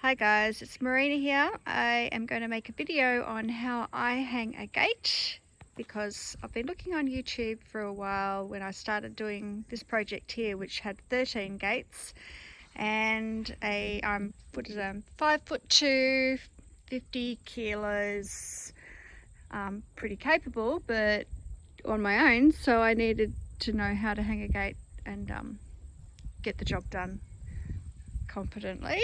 Hi guys, it's Marina here. I am going to make a video on how I hang a gate because I've been looking on YouTube for a while when I started doing this project here, which had 13 gates, and I'm 5'2", 50 kilos, pretty capable, but on my own, so I needed to know how to hang a gate and get the job done confidently.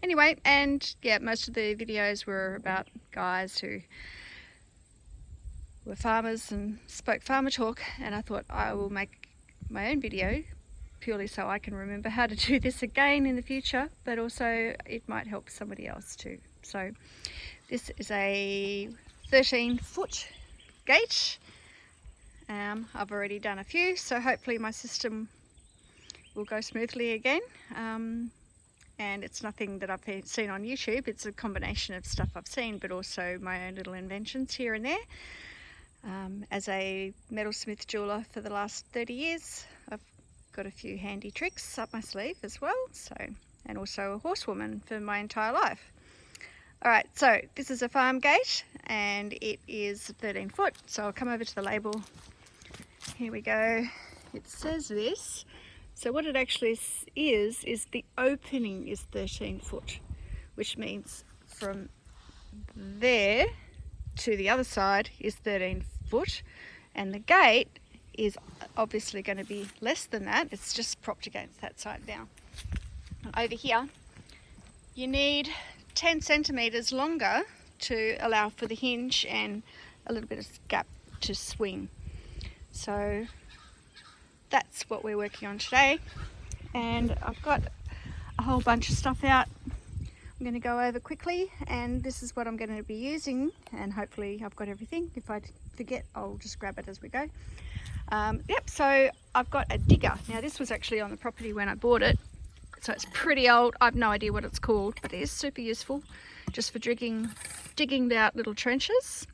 Anyway, and yeah, most of the videos were about guys who were farmers and spoke farmer talk, and I thought I will make my own video purely so I can remember how to do this again in the future, but also it might help somebody else too. So this is a 13-foot gate. I've already done a few, so hopefully my system will go smoothly again. And it's nothing that I've seen on YouTube. It's a combination of stuff I've seen, but also my own little inventions here and there. As a metalsmith jeweler for the last 30 years, I've got a few handy tricks up my sleeve as well. And also a horsewoman for my entire life. All right, so this is a farm gate and it is 13 foot. So I'll come over to the label. Here we go. It says this. So what it actually is the opening is 13 foot, which means from there to the other side is 13 foot, and the gate is obviously going to be less than that. It's just propped against that side now. And over here, you need 10 centimeters longer to allow for the hinge and a little bit of gap to swing. So that's what we're working on today, and I've got a whole bunch of stuff out I'm going to go over quickly, and this is what I'm going to be using, and hopefully I've got everything. If I forget, I'll just grab it as we go. Yep, so I've got a digger. Now this was actually on the property when I bought it, so it's pretty old. I've no idea what it's called, but it is super useful just for digging out little trenches.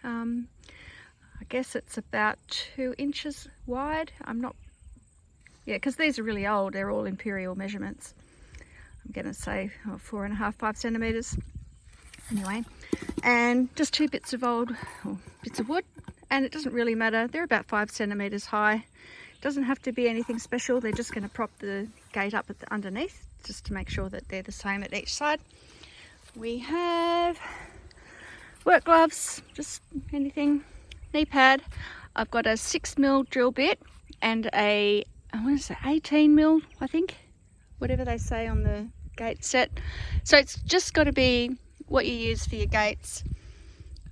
I guess it's about 2 inches wide. Because these are really old, they're all imperial measurements. I'm going to say 4.5, 5 centimeters. Anyway, and just 2 bits of bits of wood, and it doesn't really matter. They're about 5 centimeters high. It doesn't have to be anything special. They're just going to prop the gate up underneath, just to make sure that they're the same at each side. We have work gloves, just anything. Knee pad. I've got a 6mm drill bit and a 18mm, I think, whatever they say on the gate set. So it's just got to be what you use for your gates,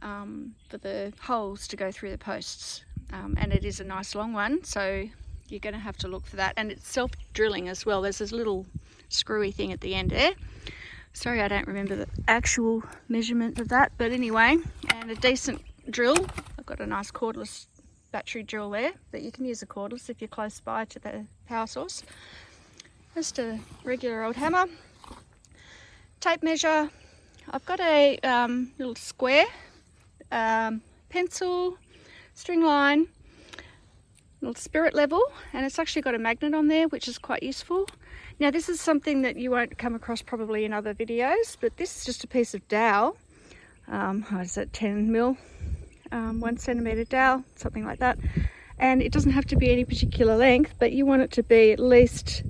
for the holes to go through the posts, and it is a nice long one, so you're going to have to look for that. And it's self-drilling as well. There's this little screwy thing at the end there. Sorry, I don't remember the actual measurement of that, but anyway, and a decent drill. I've got a nice cordless battery drill there, but you can use a cordless if you're close by to the power source. Just a regular old hammer. Tape measure. I've got a little square, pencil, string line, little spirit level, and it's actually got a magnet on there, which is quite useful. Now this is something that you won't come across probably in other videos, but this is just a piece of dowel. What is it, 10mm? 1 centimeter dowel, something like that, and it doesn't have to be any particular length, but you want it to be at least,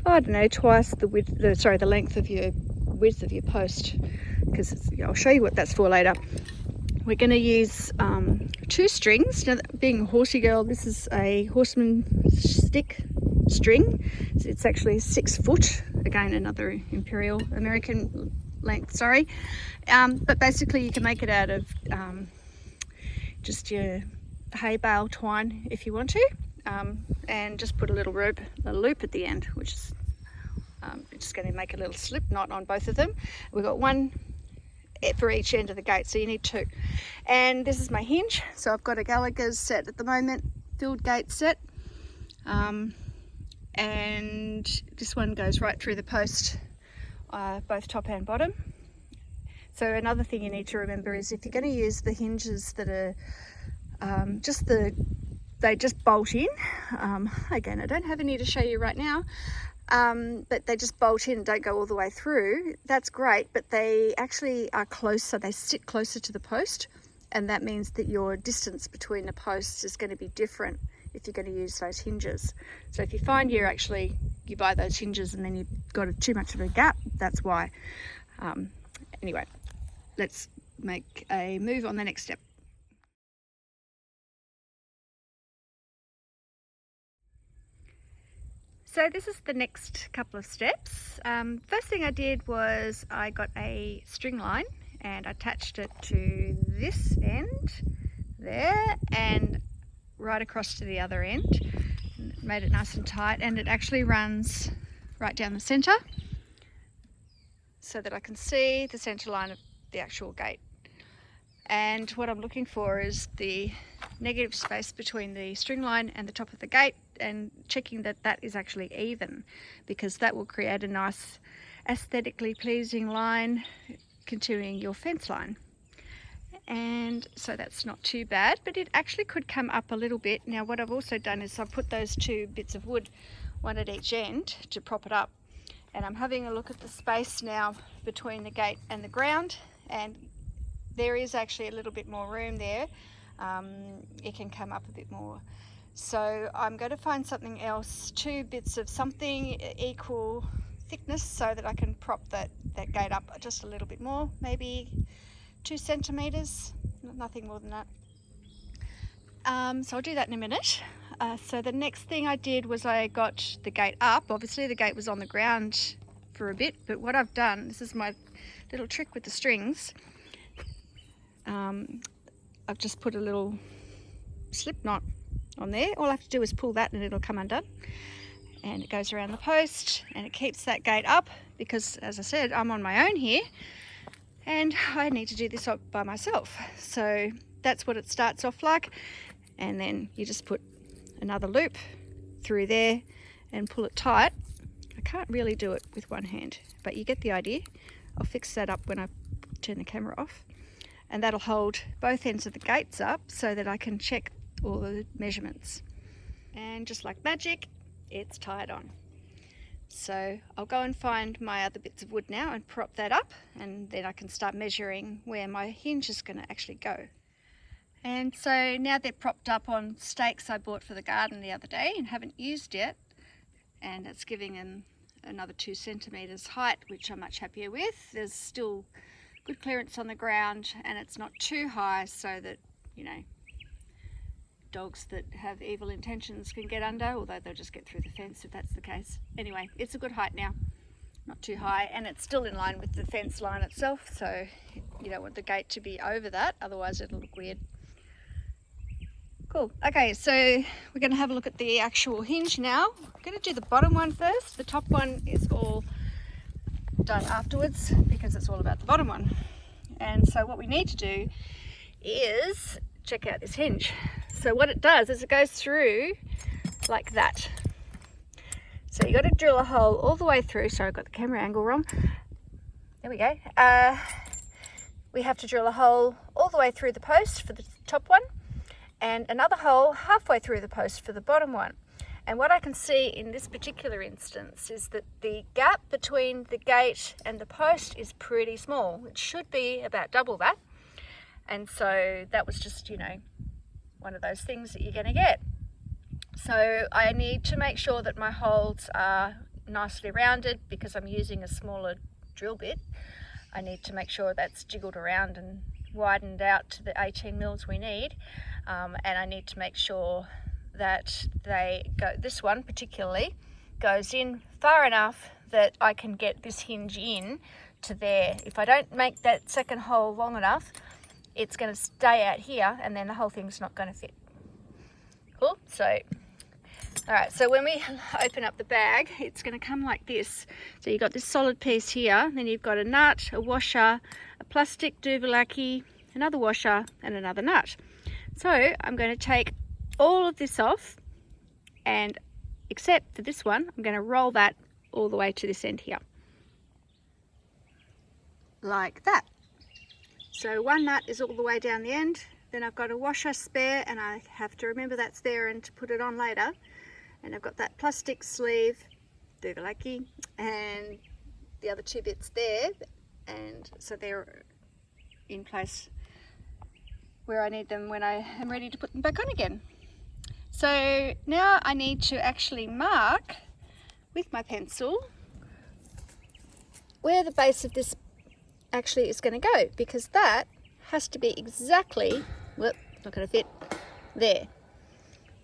I don't know, twice the length of your width of your post, because I'll show you what that's for later. We're going to use 2 strings. Now, being a horsey girl, this is a horseman stick string. It's actually 6 foot, again another imperial American length, sorry, but basically you can make it out of just your hay bale twine if you want to, and just put a little loop at the end, which is just going to make a little slip knot on both of them. We've got 1 for each end of the gate, so you need 2. And this is my hinge. So I've got a Gallagher's set at the moment, filled gate set, and this one goes right through the post, both top and bottom. So another thing you need to remember is if you're going to use the hinges that are they just bolt in. Again, I don't have any to show you right now. but they just bolt in and don't go all the way through. That's great, but they actually are closer, they sit closer to the post, and that means that your distance between the posts is going to be different if you're going to use those hinges. So if you find you buy those hinges and then you've got too much of a gap, that's why. Anyway, let's make a move on the next step. So this is the next couple of steps. First thing I did was I got a string line and attached it to this end there and right across to the other end. Made it nice and tight, and it actually runs right down the center so that I can see the center line of the actual gate. And what I'm looking for is the negative space between the string line and the top of the gate, and checking that that is actually even, because that will create a nice aesthetically pleasing line continuing your fence line. And so that's not too bad, but it actually could come up a little bit. Now what I've also done is I've put those two bits of wood, one at each end, to prop it up, and I'm having a look at the space now between the gate and the ground, and there is actually a little bit more room there. It can come up a bit more. So I'm going to find something else, two bits of something equal thickness, so that I can prop that gate up just a little bit more, maybe 2 centimeters, nothing more than that. So I'll do that in a minute. So the next thing I did was I got the gate up. Obviously the gate was on the ground for a bit, but what I've done, this is my little trick with the strings. I've just put a little slip knot on there. All I have to do is pull that and it'll come undone, and it goes around the post and it keeps that gate up, because as I said, I'm on my own here and I need to do this up by myself. So that's what it starts off like, and then you just put another loop through there and pull it tight. I can't really do it with one hand, but you get the idea. I'll fix that up when I turn the camera off, and that'll hold both ends of the gates up so that I can check all the measurements. And just like magic, it's tied on. So I'll go and find my other bits of wood now and prop that up, and then I can start measuring where my hinge is going to actually go. And so now they're propped up on stakes I bought for the garden the other day and haven't used yet, and it's giving them another 2 centimeters height, which I'm much happier with. There's still good clearance on the ground, and it's not too high so that, you know, dogs that have evil intentions can get under, although they'll just get through the fence if that's the case. Anyway, it's a good height now, not too high, and it's still in line with the fence line itself, so you don't want the gate to be over that, otherwise it'll look weird. Cool. Okay, so we're going to have a look at the actual hinge now. I'm going to do the bottom one first. The top one is all done afterwards because it's all about the bottom one. And so what we need to do is check out this hinge. So what it does is it goes through like that. So you got to drill a hole all the way through. Sorry, I got the camera angle wrong. There we go. We have to drill a hole all the way through the post for the top one, and another hole halfway through the post for the bottom one. And what I can see in this particular instance is that the gap between the gate and the post is pretty small. It should be about double that. And so that was just, you know, one of those things that you're going to get. So I need to make sure that my holes are nicely rounded because I'm using a smaller drill bit. I need to make sure that's jiggled around and widened out to the 18 mils we need. And I need to make sure that this one particularly goes in far enough that I can get this hinge in to there. If I don't make that second hole long enough, it's going to stay out here and then the whole thing's not going to fit. Cool. So all right, so when we open up the bag, it's going to come like this. So you've got this solid piece here, then you've got a nut, a washer, a plastic duvallaki, another washer and another nut. So I'm going to take all of this off, and except for this one, I'm going to roll that all the way to this end here. Like that. So one nut is all the way down the end, then I've got a washer spare and I have to remember that's there and to put it on later. And I've got that plastic sleeve Doogalaki, and the other 2 bits there, and so they're in place where I need them when I am ready to put them back on again. So now I need to actually mark with my pencil where the base of this actually is going to go, because that has to be exactly, whoop, not going to fit, there.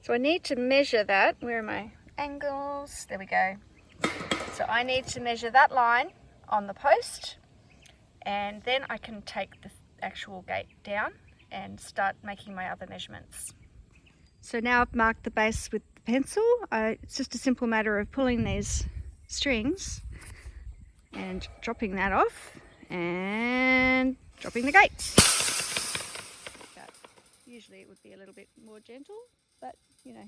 So I need to measure that. Where are my angles? There we go. So I need to measure that line on the post, and then I can take the actual gate down and start making my other measurements. So now I've marked the base with the pencil. It's just a simple matter of pulling these strings and dropping that off and dropping the gate. Usually it would be a little bit more gentle, but you know,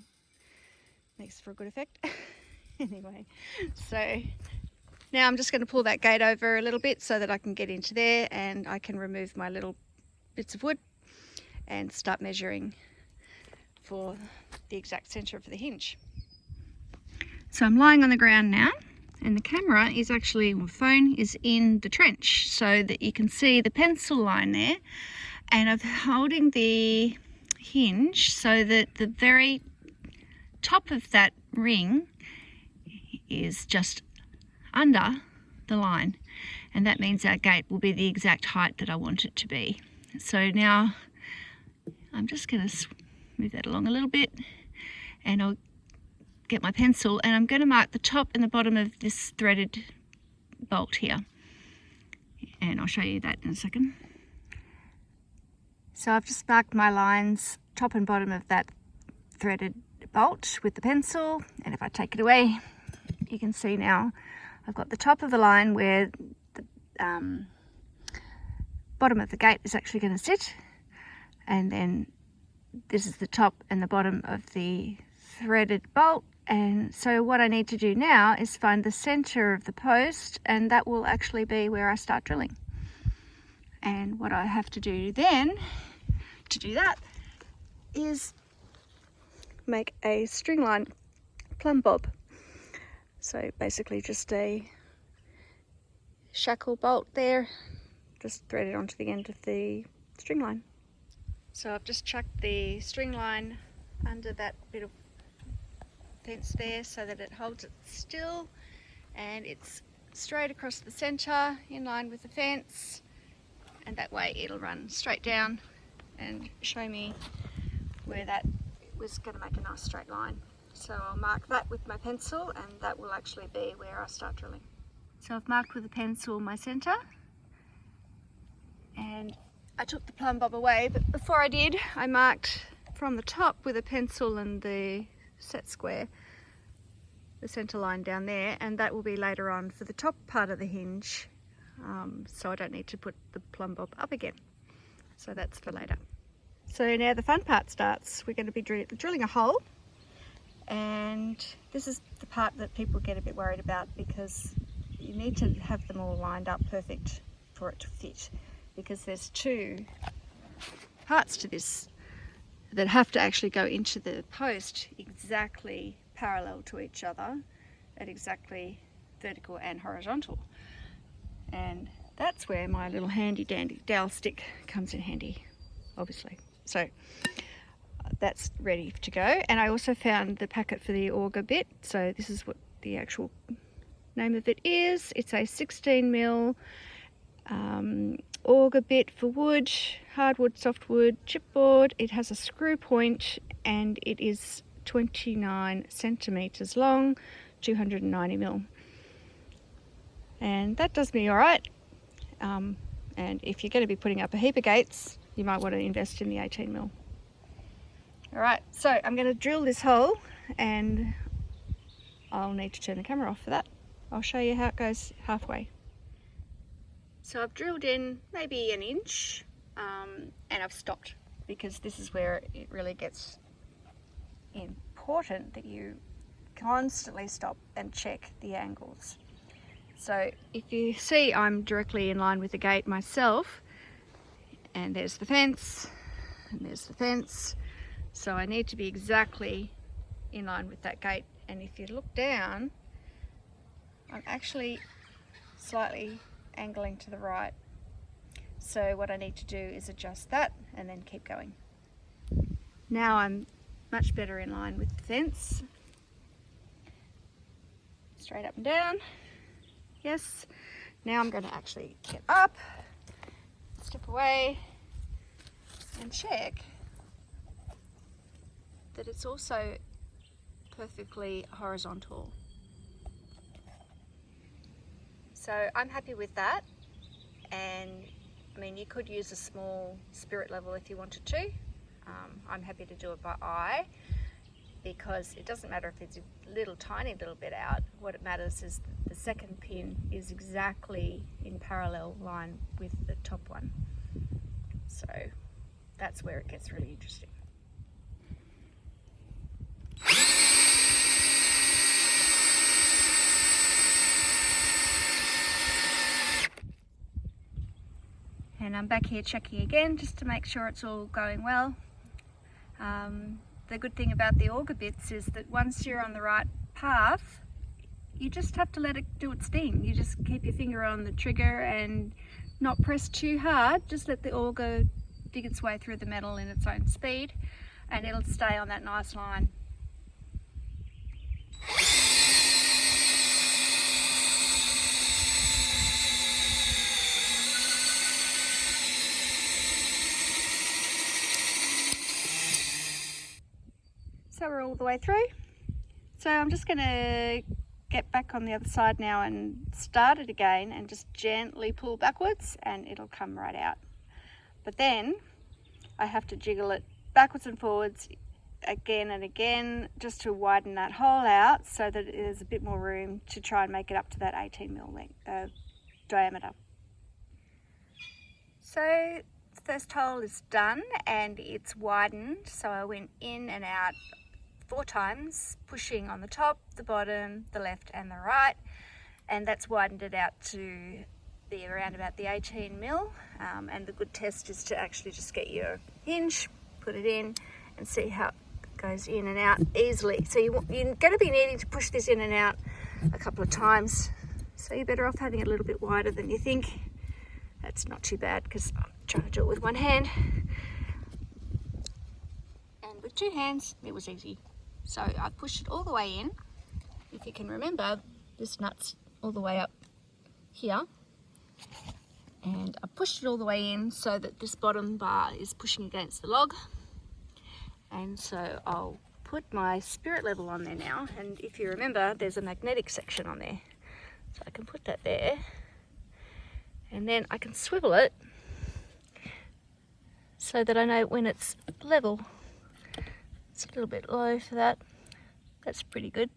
makes for a good effect. Anyway, so now I'm just going to pull that gate over a little bit so that I can get into there, and I can remove my little bits of wood and start measuring for the exact center of the hinge. So I'm lying on the ground now, and the camera is actually, my phone is in the trench so that you can see the pencil line there, and I'm holding the hinge so that the very top of that ring is just under the line, and that means our gate will be the exact height that I want it to be. So now I'm just going to move that along a little bit, and I'll get my pencil, and I'm going to mark the top and the bottom of this threaded bolt here, and I'll show you that in a second. So I've just marked my lines, top and bottom of that threaded bolt with the pencil, and if I take it away, you can see now I've got the top of the line where the bottom of the gate is actually going to sit, and then this is the top and the bottom of the threaded bolt. And so what I need to do now is find the center of the post, and that will actually be where I start drilling. And what I have to do then to do that is make a string line plumb bob. So basically just a shackle bolt there, just thread it onto the end of the string line. So I've just chucked the string line under that bit of fence there so that it holds it still, and it's straight across the center in line with the fence, and that way it'll run straight down and show me where that was going to make a nice straight line. So I'll mark that with my pencil, and that will actually be where I start drilling. So I've marked with a pencil my center, and I took the plumb bob away, but before I did, I marked from the top with a pencil and the set square the center line down there, and that will be later on for the top part of the hinge, so I don't need to put the plumb bob up again. So that's for later. So now the fun part starts. We're going to be drilling a hole, and this is the part that people get a bit worried about, because you need to have them all lined up perfect for it to fit, because there's 2 parts to this that have to actually go into the post exactly parallel to each other at exactly vertical and horizontal, and that's where my little handy dandy dowel stick comes in handy, obviously. So that's ready to go, and I also found the packet for the auger bit. So this is what the actual name of it is. It's a 16mm auger bit for wood, hardwood, softwood, chipboard. It has a screw point, and it is 29 centimeters long, 290mm, and that does me all right. And if you're going to be putting up a heap of gates, you might want to invest in the 18mm. All right, so I'm going to drill this hole, and I'll need to turn the camera off for that. I'll show you how it goes halfway. So I've drilled in maybe 1 inch, and I've stopped, because this is where it really gets important that you constantly stop and check the angles. So if you see, I'm directly in line with the gate myself, and there's the fence, and there's the fence. So I need to be exactly in line with that gate, and if you look down, I'm actually slightly angling to the right. So what I need to do is adjust that and then keep going. Now I'm much better in line with the fence. Straight up and down. Yes. Now I'm going to actually get up, step away, and check that it's also perfectly horizontal. So I'm happy with that, and I mean, you could use a small spirit level if you wanted to. I'm happy to do it by eye, because it doesn't matter if it's a tiny little bit out. What it matters is the second pin is exactly in parallel line with the top one. So that's where it gets really interesting. And I'm back here checking again just to make sure it's all going well. The good thing about the auger bits is that once you're on the right path, you just have to let it do its thing. You just keep your finger on the trigger and not press too hard. Just let the auger dig its way through the metal in its own speed, and it'll stay on that nice line. So we're all the way through. So I'm just going to get back on the other side now and start it again and just gently pull backwards, and it'll come right out. But then I have to jiggle it backwards and forwards again and again just to widen that hole out so that there's a bit more room to try and make it up to that 18mm length, diameter. So the first hole is done and it's widened, so I went in and out 4 times, pushing on the top, the bottom, the left and the right, and that's widened it out to be around about the 18mm. And the good test is to actually just get your hinge, put it in and see how it goes in and out easily. So you're going to be needing to push this in and out a couple of times, so you're better off having it a little bit wider than you think. That's not too bad because I'm trying to do it with one hand, and with 2 hands it was easy. So I pushed it all the way in. If you can remember, this nut's all the way up here, and I pushed it all the way in so that this bottom bar is pushing against the log. And so I'll put my spirit level on there now, and if you remember, there's a magnetic section on there, so I can put that there, and then I can swivel it so that I know when it's level. It's a little bit low for that. That's pretty good.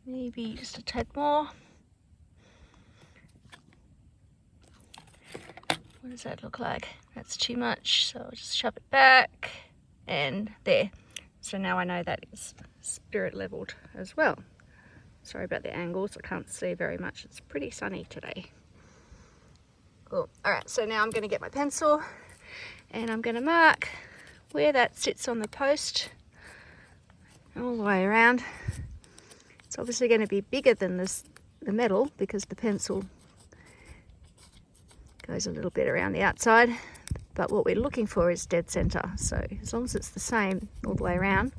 Maybe just a tad more. What does that look like? That's too much, so I'll just shove it back, and there. So now I know that is spirit leveled as well. Sorry about the angles, I can't see very much. It's pretty sunny today. Cool. Alright, so now I'm going to get my pencil and I'm going to mark where that sits on the post all the way around. It's obviously going to be bigger than the metal because the pencil goes a little bit around the outside, but what we're looking for is dead center. So as long as it's the same all the way around,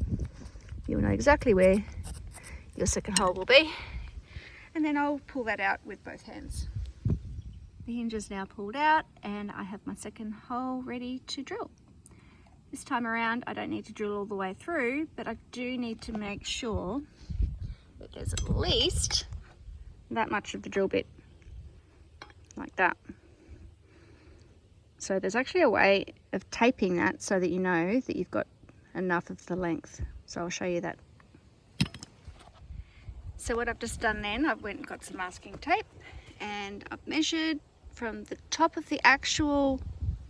you'll know exactly where your second hole will be, and then I'll pull that out with both hands. The hinge is now pulled out and I have my second hole ready to drill. This time around I don't need to drill all the way through, but I do need to make sure that there's at least that much of the drill bit, like that. So there's actually a way of taping that so that you know that you've got enough of the length. So I'll show you that. So what I've just done then, I've went and got some masking tape and I've measured from the top of the actual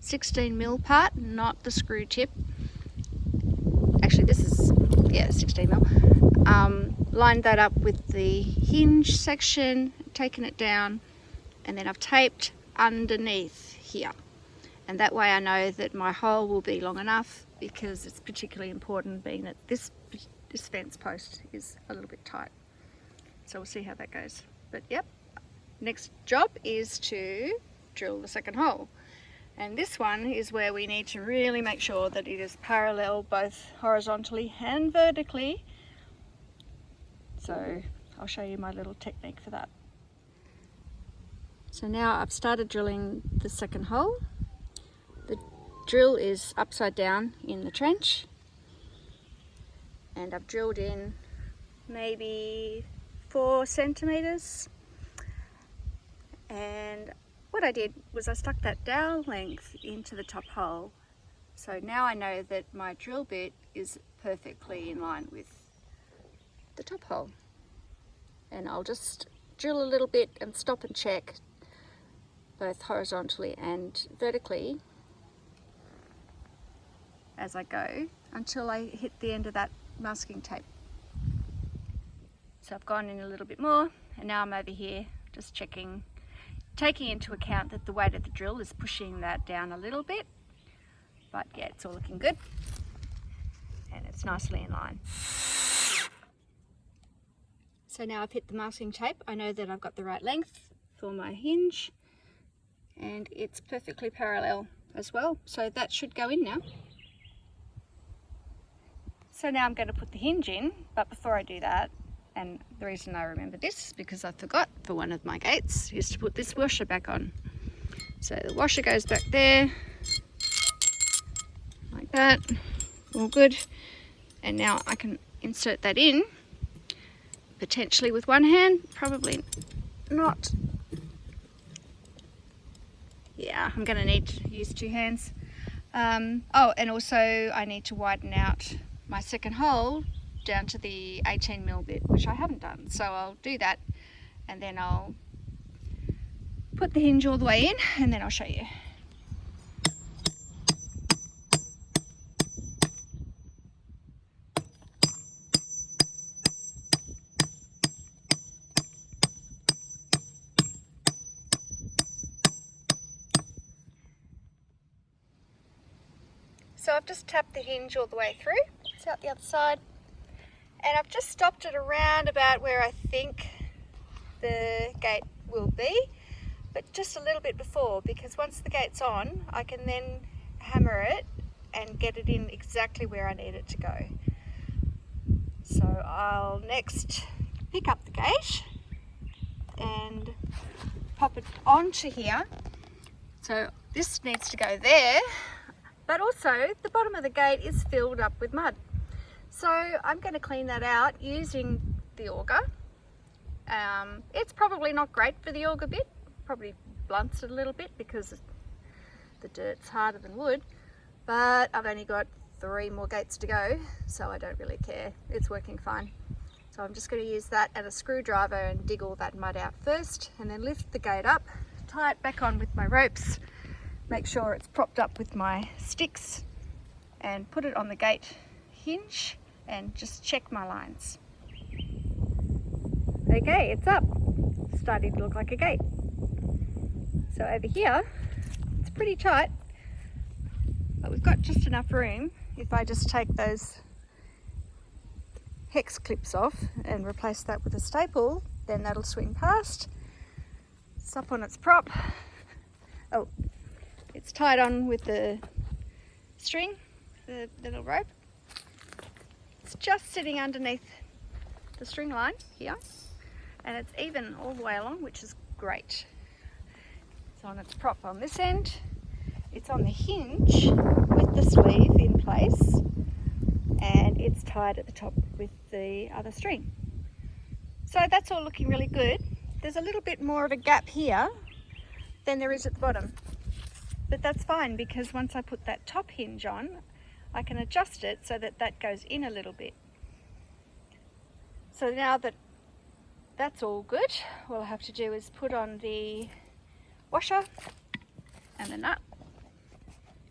16mm part, not the screw tip. Actually this is, yeah, 16mm. Lined that up with the hinge section, taken it down, and then I've taped underneath here. And that way I know that my hole will be long enough, because it's particularly important being that this fence post is a little bit tight. So we'll see how that goes. But yep, next job is to drill the second hole. And this one is where we need to really make sure that it is parallel both horizontally and vertically. So I'll show you my little technique for that. So now I've started drilling the second hole. The drill is upside down in the trench, and I've drilled in maybe 4 centimeters. And what I did was I stuck that dowel length into the top hole. So now I know that my drill bit is perfectly in line with the top hole. And I'll just drill a little bit and stop and check both horizontally and vertically as I go until I hit the end of that masking tape. So I've gone in a little bit more, and now I'm over here just checking, taking into account that the weight of the drill is pushing that down a little bit. But yeah, it's all looking good and it's nicely in line. So now I've hit the masking tape, I know that I've got the right length for my hinge, and it's perfectly parallel as well, so that should go in now. So now I'm going to put the hinge in, but before I do that, and the reason I remember this is because I forgot for one of my gates is to put this washer back on. So the washer goes back there, like that, all good. And now I can insert that in, potentially with one hand, probably not. Yeah, I'm going to need to use 2 hands. Oh, and also I need to widen out my second hole down to the 18mm bit, which I haven't done. So I'll do that, and then I'll put the hinge all the way in, and then I'll show you. So I've just tapped the hinge all the way through. It's out the other side. And I've just stopped it around about where I think the gate will be, but just a little bit before, because once the gate's on, I can then hammer it and get it in exactly where I need it to go. So I'll next pick up the gate and pop it onto here. So this needs to go there, but also the bottom of the gate is filled up with mud. So I'm going to clean that out using the auger. It's probably not great for the auger bit, probably blunts it a little bit because the dirt's harder than wood, but I've only got 3 more gates to go, so I don't really care. It's working fine. So I'm just going to use that and a screwdriver and dig all that mud out first, and then lift the gate up, tie it back on with my ropes, make sure it's propped up with my sticks, and put it on the gate hinge and just check my lines. Okay, it's up. It's starting to look like a gate. So over here, it's pretty tight, but we've got just enough room. If I just take those hex clips off and replace that with a staple, then that'll swing past. It's up on its prop. Oh, it's tied on with the string, the little rope. It's just sitting underneath the string line here, and it's even all the way along, which is great. It's on its prop on this end. It's on the hinge with the sleeve in place, and it's tied at the top with the other string. So that's all looking really good. There's a little bit more of a gap here than there is at the bottom, but that's fine because once I put that top hinge on, I can adjust it so that that goes in a little bit. So now that that's all good, all I have to do is put on the washer and the nut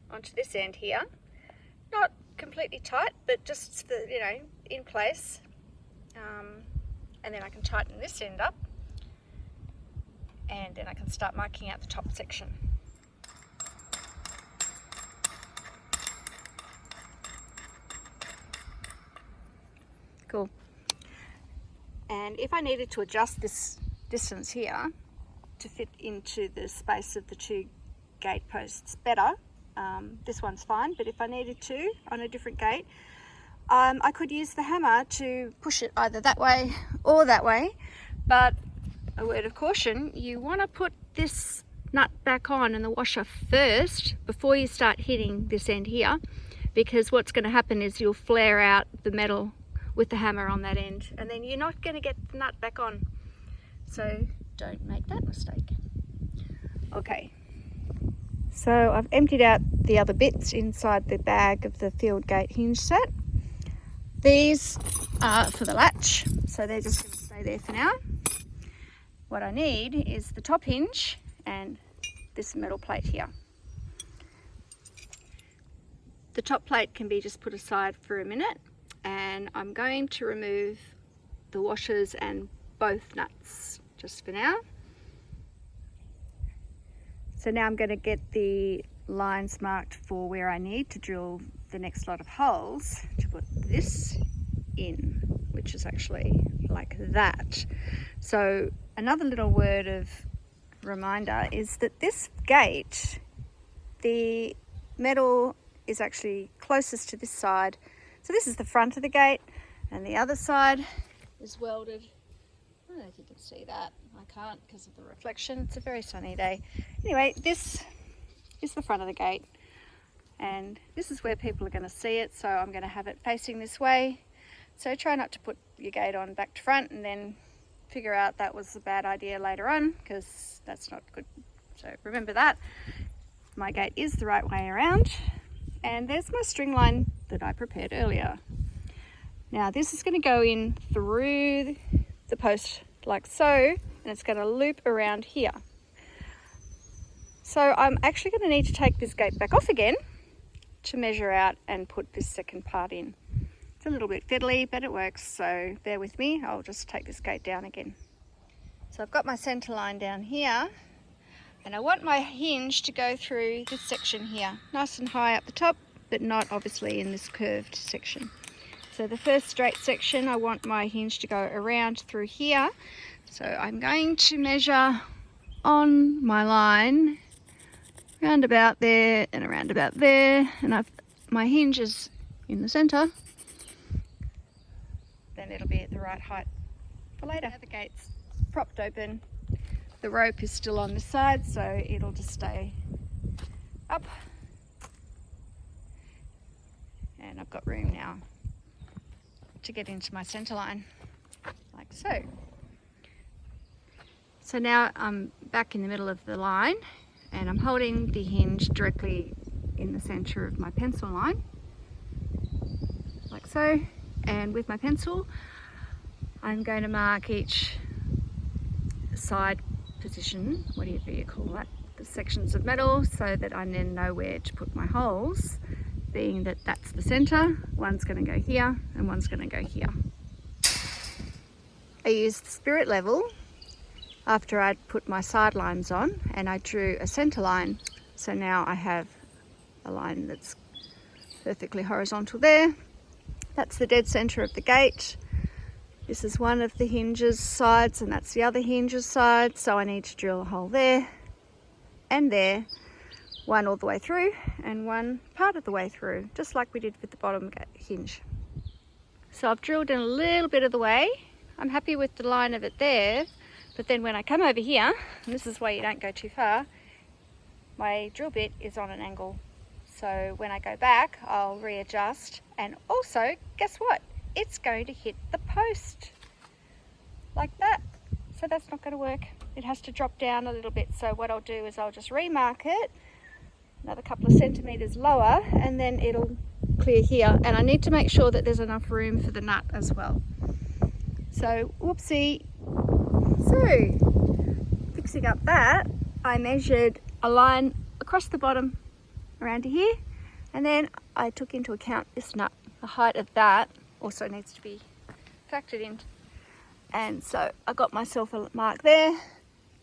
onto this end here. Not completely tight, but just, you know, in place. And then I can tighten this end up, and then I can start marking out the top section. Cool. And if I needed to adjust this distance here to fit into the space of the two gate posts better. This one's fine, but if I needed to on a different gate, I could use the hammer to push it either that way or that way. But a word of caution, you want to put this nut back on and the washer first before you start hitting this end here, because what's going to happen is you'll flare out the metal with the hammer on that end, and then you're not going to get the nut back on. So don't make that mistake. Okay, so I've emptied out the other bits inside the bag of the field gate hinge set. These are for the latch, so they're just going to stay there for now. What I need is the top hinge and this metal plate here. The top plate can be just put aside for a minute, and I'm going to remove the washers and both nuts just for now. So now I'm going to get the lines marked for where I need to drill the next lot of holes to put this in, which is actually like that. So another little word of reminder is that this gate, the metal is actually closest to this side. So this is the front of the gate, and the other side is welded. I don't know if you can see that. I can't because of the reflection. It's a very sunny day. Anyway, this is the front of the gate, and this is where people are going to see it, so I'm going to have it facing this way. So try not to put your gate on back to front and then figure out that was a bad idea later on, because that's not good. So remember that. My gate is the right way around, and there's my string line that I prepared earlier. Now this is going to go in through the post like so, and it's going to loop around here. So I'm actually going to need to take this gate back off again to measure out and put this second part in. It's a little bit fiddly, but it works, so bear with me. I'll just take this gate down again. So I've got my center line down here, and I want my hinge to go through this section here, nice and high up the top, but not obviously in this curved section. So the first straight section, I want my hinge to go around through here. So I'm going to measure on my line round about there and around about there, and my hinge is in the center. Then it'll be at the right height for later. The gate's propped open. The rope is still on this side, so it'll just stay up. And I've got room now to get into my center line, like so. So now I'm back in the middle of the line, and I'm holding the hinge directly in the center of my pencil line, like so. And with my pencil, I'm going to mark each side position, whatever you call that, the sections of metal, so that I then know where to put my holes, being that that's the center. One's going to go here and one's going to go here. I used the spirit level after I'd put my side lines on, and I drew a center line. So now I have a line that's perfectly horizontal there. That's the dead center of the gate. This is one of the hinges sides, and that's the other hinge's side. So I need to drill a hole there and there, one all the way through and one part of the way through, just like we did with the bottom hinge. So I've drilled in a little bit of the way. I'm happy with the line of it there, but then when I come over here, and this is why you don't go too far, my drill bit is on an angle. So when I go back, I'll readjust, and also, guess what? It's going to hit the post like that. So that's not going to work. It has to drop down a little bit. So what I'll do is I'll just remark it another couple of centimeters lower, and then it'll clear here. And I need to make sure that there's enough room for the nut as well. So whoopsie. So fixing up that, I measured a line across the bottom around to here, and then I took into account this nut. The height of that also needs to be factored in, and so I got myself a mark there.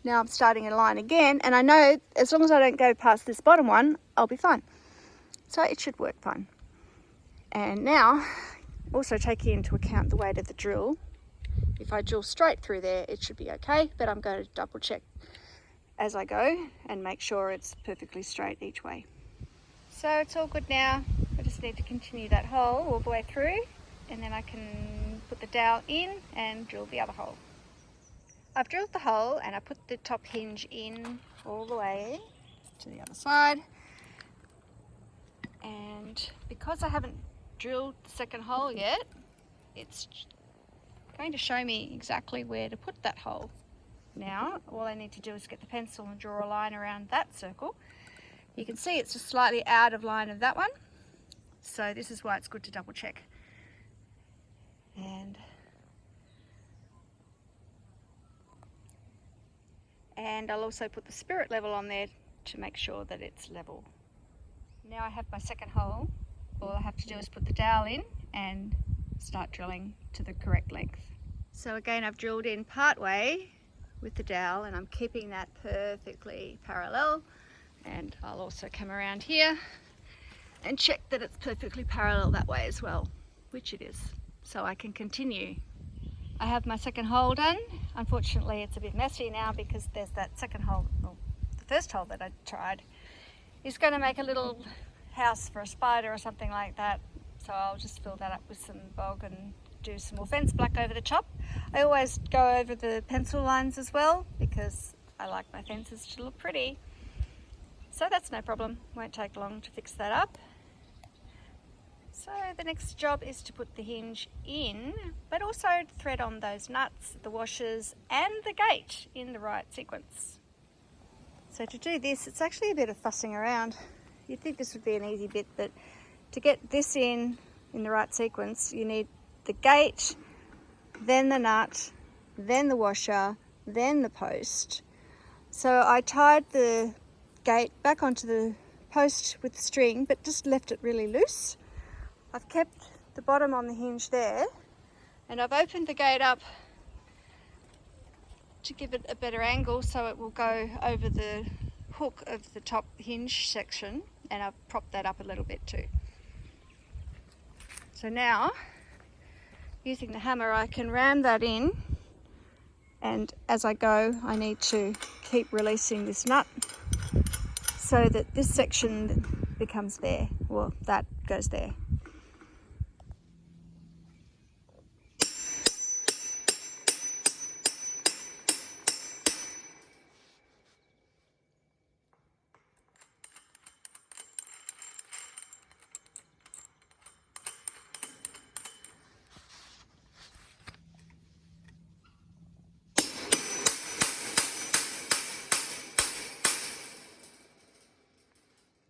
Now I'm starting a line again, and I know as long as I don't go past this bottom one, I'll be fine. So it should work fine. And now, also taking into account the weight of the drill, If I drill straight through there, it should be okay, but I'm going to double check as I go and make sure it's perfectly straight each way. So it's all good now. I just need to continue that hole all the way through, and then I can put the dowel in and drill the other hole. I've drilled the hole and I put the top hinge in all the way to the other side. And because I haven't drilled the second hole yet, it's going to show me exactly where to put that hole. Now, all I need to do is get the pencil and draw a line around that circle. You can see it's just slightly out of line of that one. So this is why it's good to double check. And I'll also put the spirit level on there to make sure that it's level. Now I have my second hole. All I have to do is put the dowel in and start drilling to the correct length. So again, I've drilled in part way with the dowel and I'm keeping that perfectly parallel. And I'll also come around here and check that it's perfectly parallel that way as well, which it is. So I can continue. I have my second hole done. Unfortunately, it's a bit messy now because there's that second hole, well, the first hole that I tried is going to make a little house for a spider or something like that. So I'll just fill that up with some bog and do some more fence black over the top. I always go over the pencil lines as well because I like my fences to look pretty. So that's no problem, won't take long to fix that up. So the next job is to put the hinge in, but also thread on those nuts, the washers and the gate in the right sequence. So to do this, it's actually a bit of fussing around. You'd think this would be an easy bit, but to get this in the right sequence, you need the gate, then the nut, then the washer, then the post. So I tied the gate back onto the post with string, but just left it really loose. I've kept the bottom on the hinge there, and I've opened the gate up to give it a better angle so it will go over the hook of the top hinge section, and I've propped that up a little bit too. So now, using the hammer, I can ram that in, and as I go, I need to keep releasing this nut so that this section becomes there, or that goes there.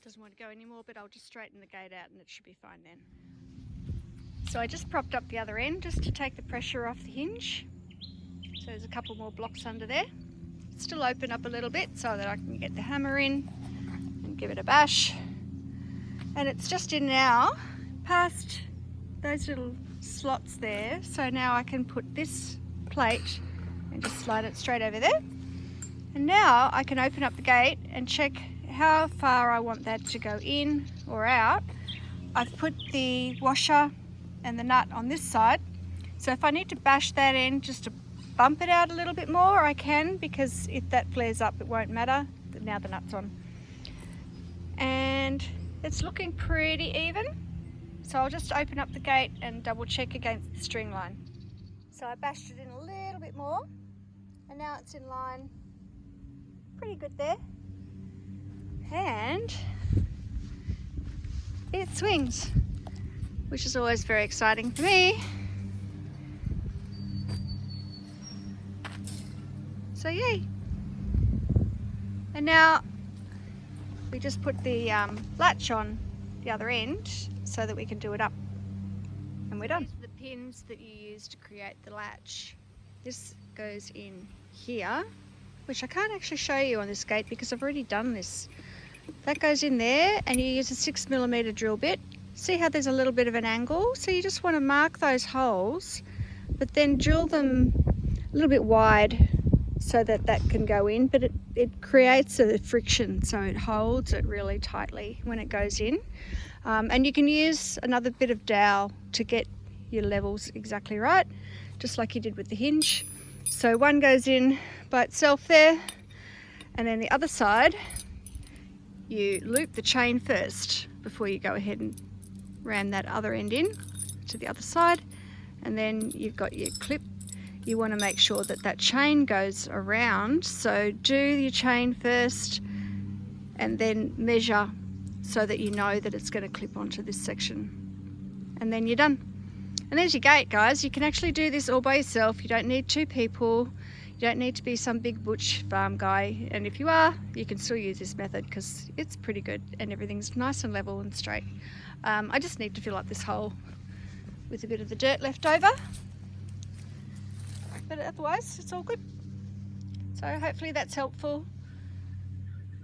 Doesn't want to go anymore, but I'll just straighten the gate out and it should be fine then. So I just propped up the other end just to take the pressure off the hinge. So there's a couple more blocks under there. Still open up a little bit so that I can get the hammer in and give it a bash. And it's just in now, past those little slots there. So now I can put this plate and just slide it straight over there. And now I can open up the gate and check how far I want that to go in or out. I've put the washer and the nut on this side, so if I need to bash that in just to bump it out a little bit more, I can, because if that flares up it won't matter. Now the nut's on and it's looking pretty even, so I'll just open up the gate and double check against the string line. So I bashed it in a little bit more and now it's in line pretty good there. And it swings, which is always very exciting for me. So yay. And now we just put the latch on the other end so that we can do it up, and we're done. These are the pins that you use to create the latch. This goes in here, which I can't actually show you on this gate because I've already done this. That goes in there, and you use a 6mm drill bit. See how there's a little bit of an angle? So you just want to mark those holes, but then drill them a little bit wide so that that can go in, but it creates a friction, so it holds it really tightly when it goes in. And you can use another bit of dowel to get your levels exactly right. just like you did with the hinge. So one goes in by itself there, and then the other side you loop the chain first before you go ahead and ram that other end in to the other side. And then you've got your clip. You want to make sure that that chain goes around, so do your chain first and then measure so that you know that it's going to clip onto this section, and then you're done. And there's your gate, guys. You can actually do this all by yourself. You don't need two people. You don't need to be some big butch farm guy, and if you are, you can still use this method because it's pretty good and everything's nice and level and straight. I just need to fill up this hole with a bit of the dirt left over, but otherwise it's all good. So hopefully that's helpful,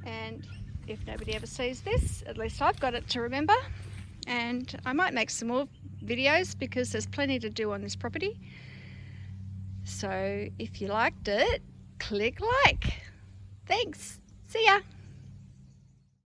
and if nobody ever sees this, at least I've got it to remember. And I might make some more videos because there's plenty to do on this property. So if you liked it, click like. Thanks. See ya.